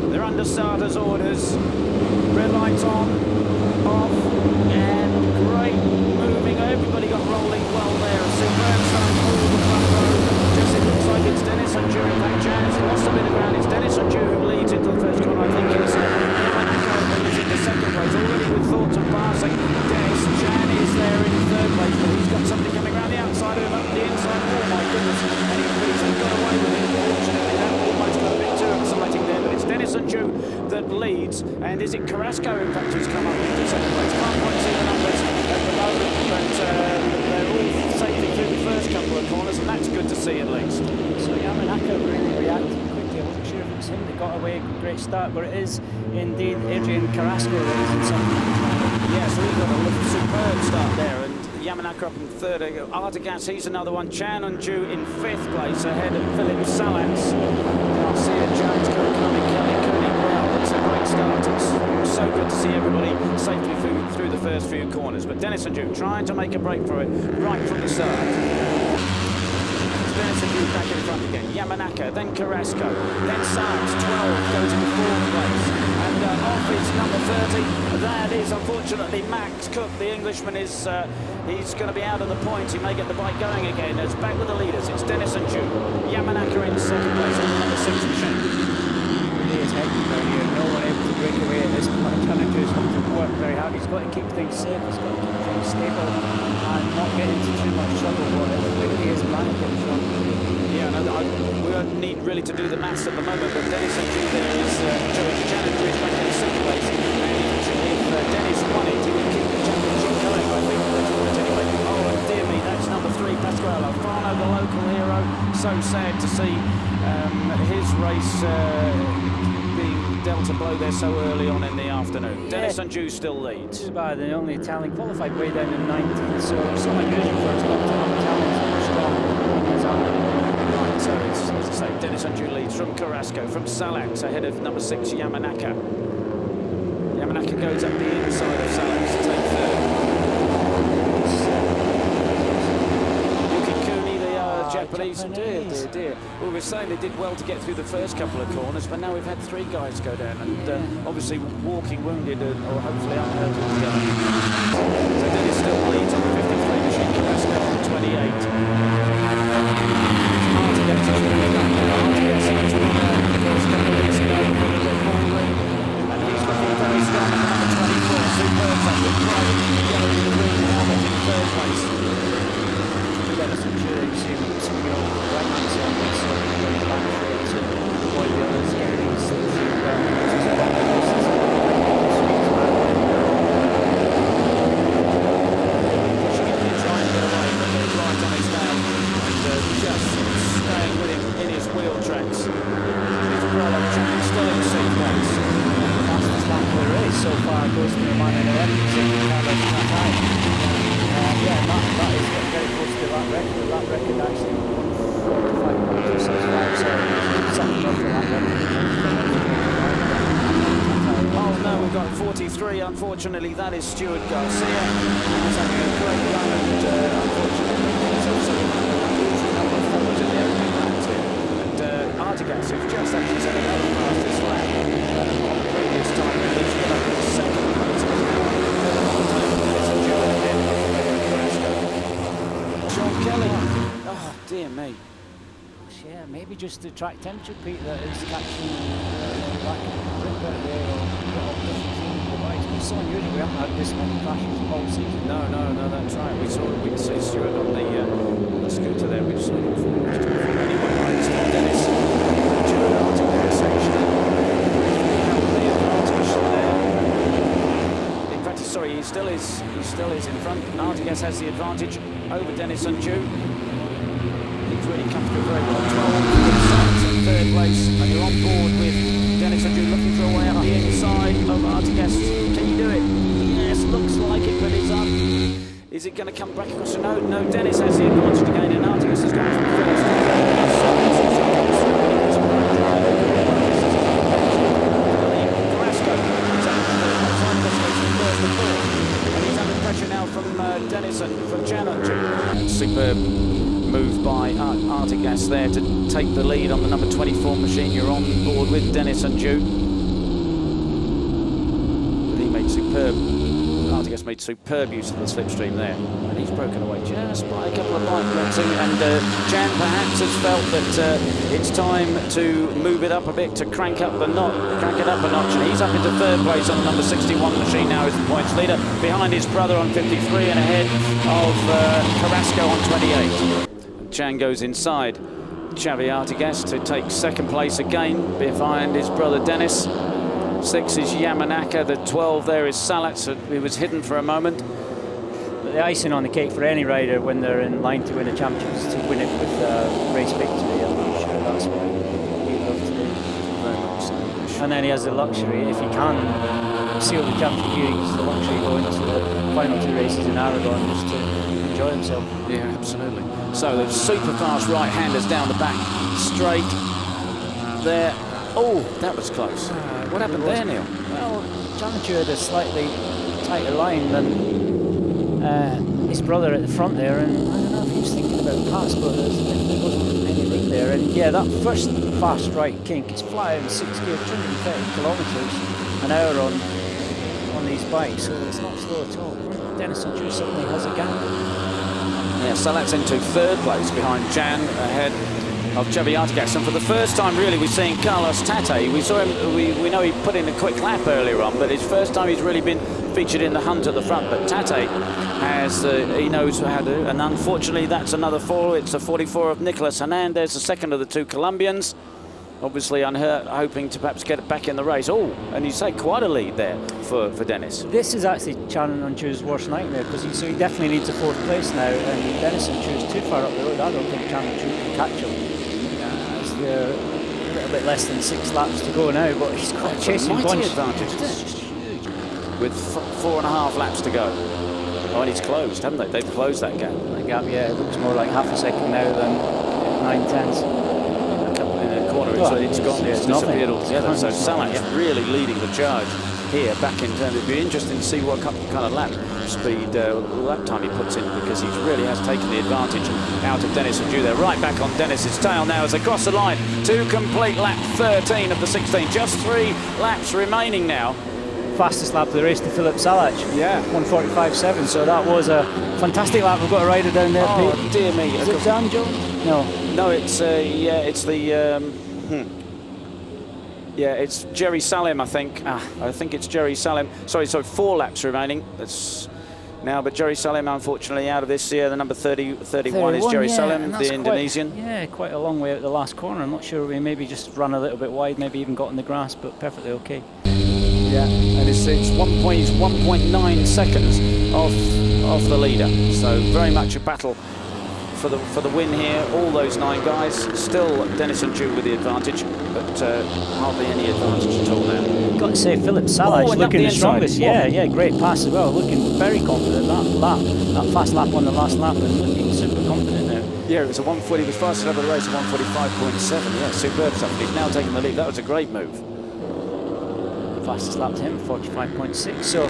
They're under starters orders. Red lights on, off, and great moving. Everybody got rolling well there. A superb start through the front row. Just it looks like it's Dennis Öncü. In fact, Jan has lost a bit of ground. It's Dennis Öncü who leads into the first corner. I think it's Moto is in the second place. Already with thoughts of passing Dennis. Jan is there in third place, but he's got somebody coming around the outside of him up the inside. Oh my goodness. And he's got away with it. Fortunately, that almost got a bit too exciting there, but it's Dennis Öncü that leads. And is it Carrasco, in fact, who's come up into second place? Can't quite see the numbers at the moment, but they're all safely through the first couple of corners, and that's good to see at least. So Yamanaka really reacted quickly. I wasn't sure if it was him that got away. Great start, but it is indeed Adrian Carrasco that is in second. Yeah, so he got a superb start there, and Yamanaka up in third. Artigas, he's another one. Can Öncü in fifth place ahead of Philip Salats. Garcia, Jones, Kurakami, Kelly, Cooney, well, it's a great start. It's so good to see everybody safely through the first few corners. But Dennis Öncü trying to make a break for it right from the start. Dennis Öncü back in front again. Yamanaka, then Carrasco, then Salats, 12, goes into fourth place. And off is number 30. That is unfortunately Max Cook, the Englishman, is he's going to be out of the points. He may get the bike going again. It's back with the leaders. It's Dennis Öncü. Yamanaka in second place on the number 6 machine. Really is hectic down here. No one able to break away at this point. Can Öncü has got to work very hard. He's got to keep things safe. He's got to keep things stable and not get into too much trouble. Whatever he is planning to get from. Yeah, no, we don't need really to do the maths at the moment, but Dennis Öncü there is Can Öncü is back in second place. And if Dennis won it, he would keep the championship going, I think. Anyway, oh dear me, that's number 3, Pasquale Alfano, the local hero. So sad to see his race being dealt a blow there so early on in the afternoon. Yeah. Dennis Öncü still leads. Too bad, the only Italian qualified way down in 19th, so it's not unusual for us not to have Italians so strong in his army. Right, so it's, as I say, Dennis Öncü leads from Carrasco, from Salats ahead of number 6, Yamanaka. Yamanaka goes up the inside of Salats to take third. Japanese, dear. Well, we're saying they did well to get through the first couple of corners, but now we've had 3 guys go down, and obviously walking wounded or hopefully unhurt altogether. So Dennis still leads on the 53 machine, Carrasco on the 28. Artigas is really up there. Artigas has won the first couple of weeks ago with the Paul, and he's looking very strong at number 24. Superb, that's a great yellow in the green helmet in third place. Dennis Öncü, you see him swinging over the right hand side, so going back to avoid the others. Trying to get away, but he's right on his tail and just staying with him in his wheel tracks. His brother James still in 6th place. The fastest lap of the race so far goes to the man in 11th, so that time. Yeah, that is getting very close to that record. That record actually 1:45.265, so something up for that record. Oh no, we've got 43. Unfortunately, that is Stuart Garcia. He's having a great run, and unfortunately, he's also losing number 4 to the opening laps here. And Artigas, who's just actually set another fastest lap on the previous time, and he's got up in second place. Kelly. Oh, dear me. Yeah, maybe just the track temperature, Pete, that is catching back a bit better there, or got off different things. But it's so unusual, we haven't had this many crashes all season. No, that's right. We saw Stuart on the scooter there, which is looking forward to. Anyway, right, it's Dennis Öncü Artigas actually. The advantage there. In fact, sorry, he still is in front. Artigas has the advantage over Dennis Öncü. He's really come through very well. 12 in third place, and you're on board with Dennis Öncü looking for a way up the inside of Artigas. Can you do it? Yes, looks like it, but is it going to come back across? No, Dennis has the advantage again, and Artigas has gone from first. Carrasco is up first and fourth, and he's under pressure now from Dennis and from Can Öncü. Superb move by Artigas there to take the lead on the number 24 machine. You're on board with Dennis Öncü. superb. Artigas made superb use of the slipstream there, and he's broken away just by a couple of bike lengths. And Jan perhaps has felt that it's time to move it up a bit, to crank it up a notch, and he's up into third place on the number 61 machine now as the points leader, behind his brother on 53 and ahead of Carrasco on 28. Jan goes inside Xavi Artigas to take second place again behind his brother Dennis. 6 is Yamanaka, the 12 there is Salat, he was hidden for a moment. But the icing on the cake for any rider when they're in line to win a championship is to win it with race victory. I'm sure that's what he'd love to do. Very much so. And then he has the luxury, if he can seal the championship here, he has the luxury to go into the final 2 races in Aragon just to enjoy himself. Yeah, absolutely. So the super fast right-handers down the back, straight there. Oh, that was close. What happened there, Neil? Well, Can Öncü had a slightly tighter line than his brother at the front there, and I don't know if he was thinking about pass, but there wasn't anything there. And yeah, that first fast right kink is flying 6 gear, 230 kilometres an hour on these bikes, so it's not slow at all. Dennis Öncü suddenly has a gap. Yeah, so that's into third place behind Jan, ahead of Xavi Artigas, and for the first time really we're seeing Carlos Tate. We saw him, we know he put in a quick lap earlier on, but it's first time he's really been featured in the hunt at the front. But Tate has, he knows how to, and unfortunately that's another fall. It's the 44 of Nicolas Hernandez, the second of the 2 Colombians. Obviously unhurt, hoping to perhaps get it back in the race. Oh, and you say quite a lead there for Dennis. This is actually Can Öncü's worst nightmare, because he definitely needs a 4th place now, and Dennis Öncü is too far up the road. I don't think Can Öncü can catch him. A little bit less than 6 laps to go now, but he's got a chasing bunch. Advantage. It's just huge. With 4.5 laps to go. Oh, and it's closed, haven't they? They've closed that gap. That gap, yeah, it looks more like half a second now than 9/10. In the corner, it's gone. It's disappeared altogether. So Salat's really leading the charge here. Back in terms, it'd be interesting to see what kind of lap speed, lap time he puts in, because he really has taken the advantage out of Dennis Öncü there. Right back on Dennis's tail now as they cross the line to complete lap 13 of the 16. Just 3 laps remaining now. Fastest lap of the race to Philip Salat. Yeah, 1:45.7. So that was a fantastic lap. We've got a rider down there. Oh, Pete. dear me. Is it Dan Jones? No. No, it's yeah, it's the yeah, it's Jerry Salim, I think. I think it's Jerry Salim. Sorry, 4 laps remaining. That's now, but Jerry Salim, unfortunately, out of this year. The number 31 is Jerry Salim, the Indonesian. Yeah, quite a long way out the last corner. I'm not sure, we maybe just run a little bit wide, maybe even got in the grass, but perfectly okay. Yeah, and it's 1.9 seconds off the leader. So very much a battle for the win here. All those 9 guys, still Dennis Öncü with the advantage, but hardly any advantage at all now. Got to say, Philip Salah looking the strongest. Yeah, great pass as well. Looking very confident. That fast lap on the last lap, and looking super confident now. Yeah, it was a 140. He was fastest over the race at 145.7. Yeah, superb stuff. He's now taking the lead. That was a great move. Fastest lap to him, 45.6. So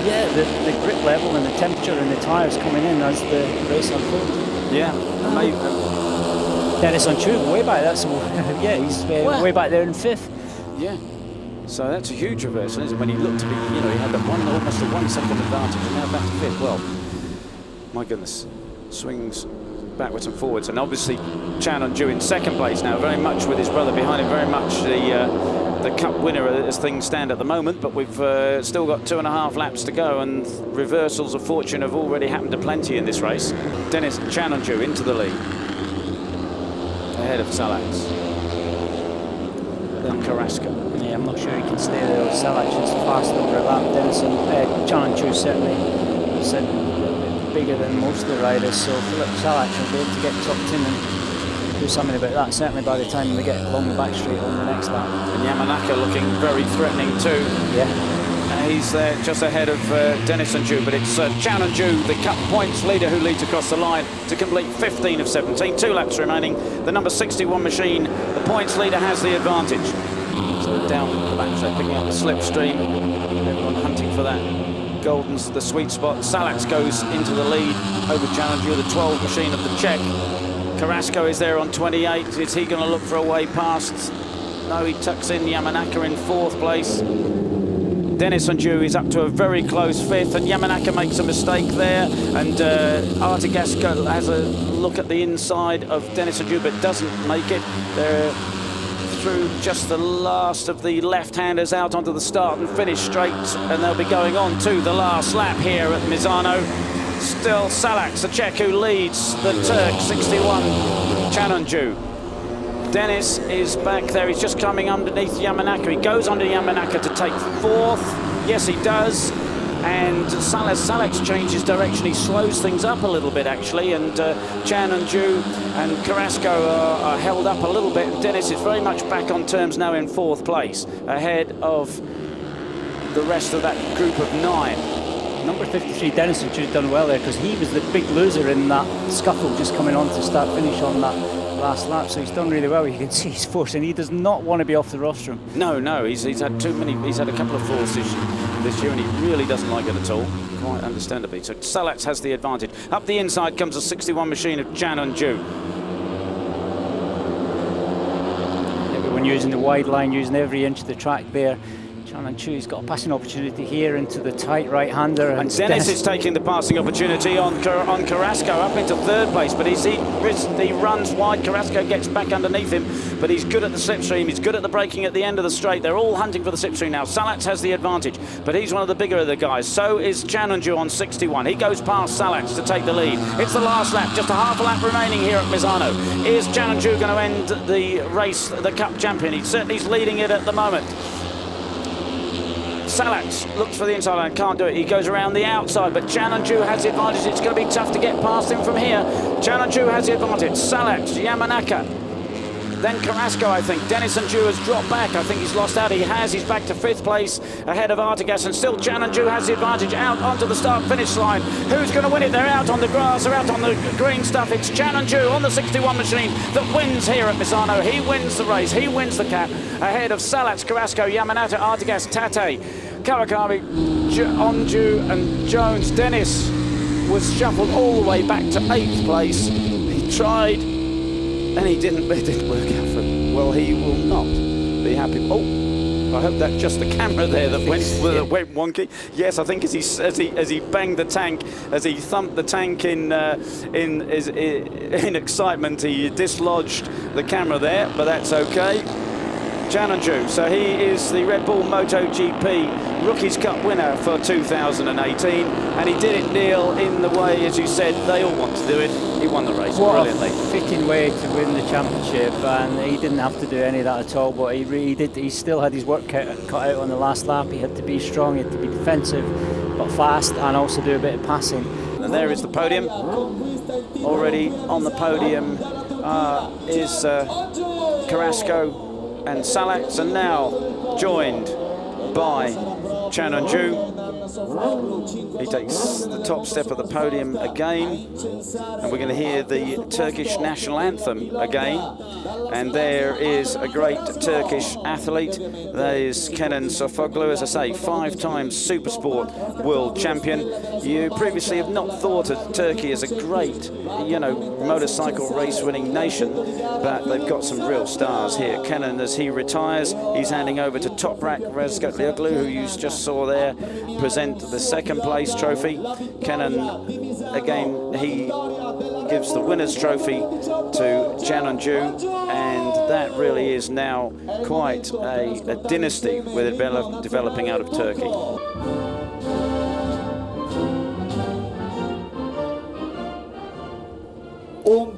yeah, the grip level and the temperature and the tyres coming in as the race unfolds. Yeah, Dennis Öncü way back. That's yeah, he's way back there in 5th. Yeah. So that's a huge reversal, isn't it? When he looked to be, he had that almost a 1 second advantage, and now back to 5th. Well, my goodness, swings backwards and forwards, and obviously Can Öncü in 2nd place now, very much with his brother behind him, very much the cup winner as things stand at the moment. But we've still got 2.5 laps to go, and reversals of fortune have already happened to plenty in this race. Can Öncü into the lead, ahead of Salat. Then Carrasco. Yeah, I'm not sure he can stay there. Salat is fast over a lap. Can Öncü certainly bigger than most of the riders, so Philip Salat will be able to get tucked in and do something about that, certainly by the time we get along the back straight on the next lap. And Yamanaka looking very threatening too. Yeah. He's there just ahead of Dennis Öncü, but it's Can Öncü, the cup points leader, who leads across the line to complete 15 of 17. 2 laps remaining. The number 61 machine, the points leader, has the advantage. So down the back straight, picking up the slipstream. Everyone hunting for that golden's the sweet spot. Salat goes into the lead over Can Öncü, the 12 machine of the Czech. Carrasco is there on 28. Is he going to look for a way past? No, he tucks in Yamanaka in 4th place. Can Öncü is up to a very close 5th, and Yamanaka makes a mistake there, and Artigas has a look at the inside of Can Öncü but doesn't make it. They're through just the last of the left-handers out onto the start and finish straight, and they'll be going on to the last lap here at Misano. Still Salax, the Czech, who leads the Turk, 61, Can Öncü. Dennis is back there, he's just coming underneath Yamanaka. He goes under Yamanaka to take 4th. Yes, he does. And Salax changes direction. He slows things up a little bit, actually. And Can Öncü and Carrasco are held up a little bit. Dennis is very much back on terms now in 4th place, ahead of the rest of that group of 9. Number 53, Can Öncü, done well there because he was the big loser in that scuffle just coming on to start finish on that last lap, so he's done really well. You can see he's forcing. He does not want to be off the rostrum. No, he's had too many. He's had a couple of falls this year, and he really doesn't like it at all. Quite understandably. So Salax has the advantage. Up the inside comes a 61 machine of Can Öncü. Everyone using the wide line, using every inch of the track there. Can Öncü's got a passing opportunity here into the tight right-hander. And Dennis is taking the passing opportunity on Carrasco up into 3rd place, but he runs wide. Carrasco gets back underneath him, but he's good at the slipstream. He's good at the braking at the end of the straight. They're all hunting for the slipstream now. Salax has the advantage, but he's one of the bigger of the guys. So is Can Öncü on 61. He goes past Salax to take the lead. It's the last lap, just a half a lap remaining here at Misano. Is Can Öncü going to end the race, the Cup champion? He certainly is leading it at the moment. Salax looks for the inside line, can't do it. He goes around the outside, but Can Öncü has the advantage. It's going to be tough to get past him from here. Can Öncü has the advantage. Salax, Yamanaka, then Carrasco, I think. Can Öncü has dropped back. I think he's lost out. He has. He's back to 5th place ahead of Artigas, and still Can Öncü has the advantage out onto the start-finish line. Who's going to win it? They're out on the grass. They're out on the green stuff. It's Can Öncü on the 61 machine that wins here at Misano. He wins the race. He wins the cap ahead of Salax, Carrasco, Yamanaka, Artigas, Tate, Kawakami, Öncü and Jones. Dennis was shuffled all the way back to 8th place. He tried and it didn't work out for him. Well, he will not be happy. Oh, I hope that's just the camera there that went wonky. Yes, I think as he banged the tank, as he thumped the tank in excitement, he dislodged the camera there, but that's okay. Can Öncü, so he is the Red Bull Moto GP Rookies Cup winner for 2018, and he did it, Neil, in the way, as you said, they all want to do it. He won the race brilliantly. What a fitting way to win the championship, and he didn't have to do any of that at all, but he did. He still had his work cut out on the last lap. He had to be strong, he had to be defensive, but fast, and also do a bit of passing. And there is the podium. Already on the podium is Carrasco and Salax, and now joined by Can Öncü. He takes the top step of the podium again, and we're going to hear the Turkish national anthem again. And there is a great Turkish athlete. That is Kenan Sofoglu, as I say, 5-time Supersport world champion. You previously have not thought of Turkey as a great, motorcycle race-winning nation, but they've got some real stars here. Kenan, as he retires, he's handing over to Toprak Razgatlioglu, who you just saw there, present the 2nd place trophy. Kenan, again, he gives the winner's trophy to Can Öncü, and that really is now quite a dynasty with developing out of Turkey.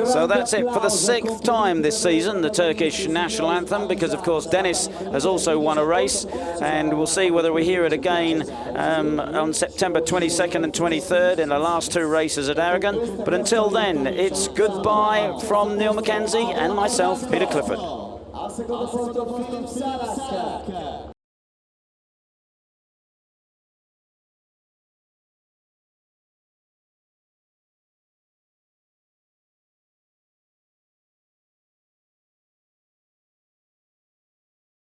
So that's it for the 6th time this season, the Turkish national anthem, because of course Dennis has also won a race, and we'll see whether we hear it again on September 22nd and 23rd in the last 2 races at Aragon. But until then, it's goodbye from Neil Mackenzie and myself, Peter Clifford.